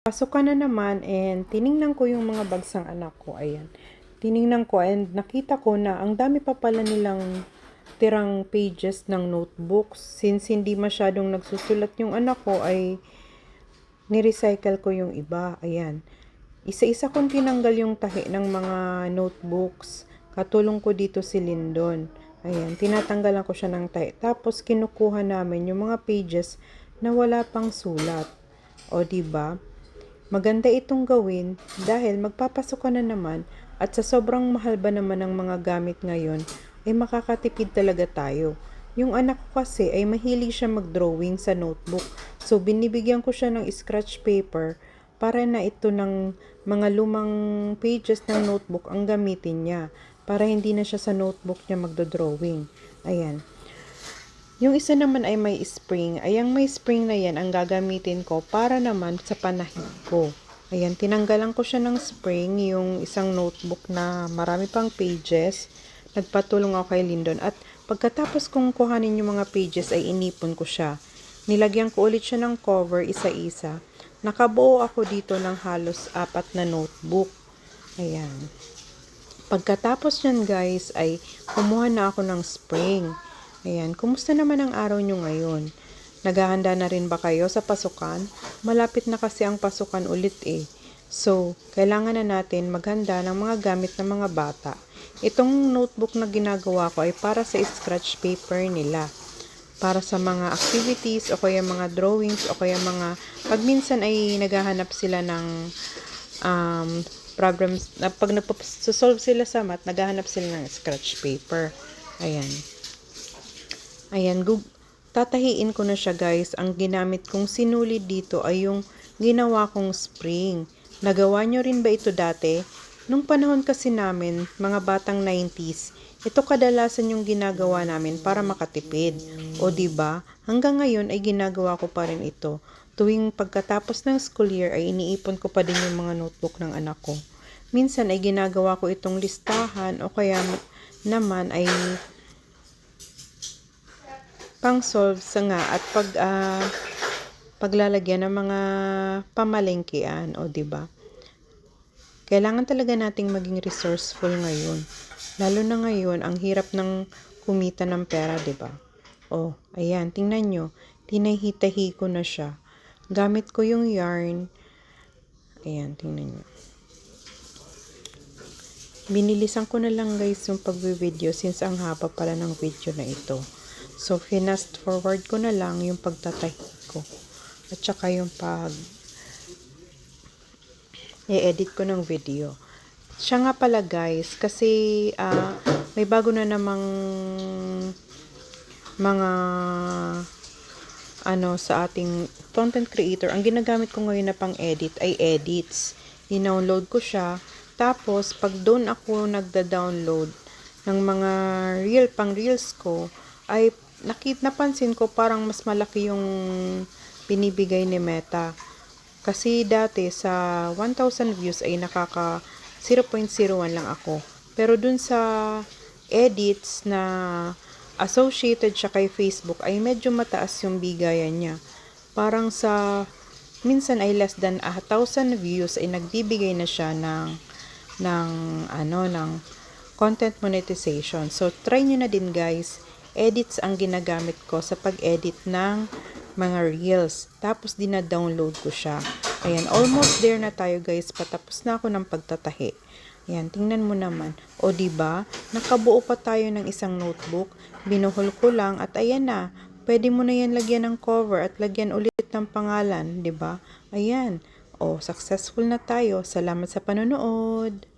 Pasok ka na naman and tiningnan ko yung mga bagsang anak ko. Ayan. Tiningnan ko and nakita ko na ang dami pa pala nilang tirang pages ng notebooks. Since hindi masyadong nagsusulat yung anak ko ay ni-recycle ko yung iba. Ayan. Isa-isa kong tinanggal yung tahi ng mga notebooks. Katulong ko dito si Lindon. Ayan. Tinatanggalan ko siya ng tahi. Tapos kinukuha namin yung mga pages na wala pang sulat. O diba? Maganda itong gawin dahil magpapasok ka na naman at sa sobrang mahal ba naman ng mga gamit ngayon ay makakatipid talaga tayo. Yung anak ko kasi ay mahilig siya mag-drawing sa notebook. So binibigyan ko siya ng scratch paper para na ito ng mga lumang pages ng notebook ang gamitin niya para hindi na siya sa notebook niya magdo-drawing. Ayan. Yung isa naman ay may spring. Ayang may spring na yan ang gagamitin ko para naman sa panahid ko. Ayan, tinanggalan ko siya ng spring, yung isang notebook na marami pang pages. Nagpatulong ako kay Lindon. At pagkatapos kong kuhanin yung mga pages ay inipon ko siya. Nilagyan ko ulit siya ng cover isa-isa. Nakabuo ako dito ng halos 4 na notebook. Ayan. Pagkatapos yan guys ay kumuha na ako ng spring. Ayan, kumusta naman ang araw nyo ngayon? Naghahanda na rin ba kayo sa pasukan? Malapit na kasi ang pasukan ulit eh. So, kailangan na natin maghanda ng mga gamit ng mga bata. Itong notebook na ginagawa ko ay para sa scratch paper nila. Para sa mga activities o kaya mga drawings o kaya mga pag minsan ay naghahanap sila ng problems. Pag nagpo-solve sila sa math, naghahanap sila ng scratch paper. Ayan. Ayan, tatahiin ko na siya guys. Ang ginamit kong sinulid dito ay yung ginawa kong spring. Nagawa nyo rin ba ito dati? Nung panahon kasi namin, mga batang 90s, ito kadalasan yung ginagawa namin para makatipid. O diba? Hanggang ngayon ay ginagawa ko pa rin ito. Tuwing pagkatapos ng school year ay iniipon ko pa din yung mga notebook ng anak ko. Minsan ay ginagawa ko itong listahan o kaya naman ay pang-solve sa nga at paglalagyan ng mga pamalengkean, o diba? Kailangan talaga nating maging resourceful ngayon. Lalo na ngayon, ang hirap ng kumita ng pera, diba? Oh, ayan, tingnan nyo. Tinahitahi ko na siya. Gamit ko yung yarn. Ayan, tingnan nyo. Binilisan ko na lang guys yung pag-video since ang haba pala ng video na ito. So, fast forward ko na lang yung pagtatahi ko. At saka yung i-edit ko ng video. Siya nga pala guys, kasi may bago na namang mga sa ating content creator. Ang ginagamit ko ngayon na pang-edit ay edits. I-download ko siya. Tapos, pag doon ako nagda-download ng mga pang-reels ko, ay napansin ko parang mas malaki yung binibigay ni Meta. Kasi dati sa 1,000 views ay nakaka 0.01 lang ako. Pero dun sa edits na associated siya kay Facebook ay medyo mataas yung bigayan niya. Parang sa minsan ay less than 1,000 views ay nagbibigay na siya ng content monetization. So try nyo na din guys. Edits ang ginagamit ko sa pag-edit ng mga reels. Tapos dina-download ko siya. Ayan, almost there na tayo guys. Patapos na ako ng pagtatahi. Ayan, tingnan mo naman. O diba, nakabuo pa tayo ng isang notebook. Binuhol ko lang at ayan na. Pwede mo na yan lagyan ng cover at lagyan ulit ng pangalan, diba? Ayan. O, successful na tayo. Salamat sa panonood.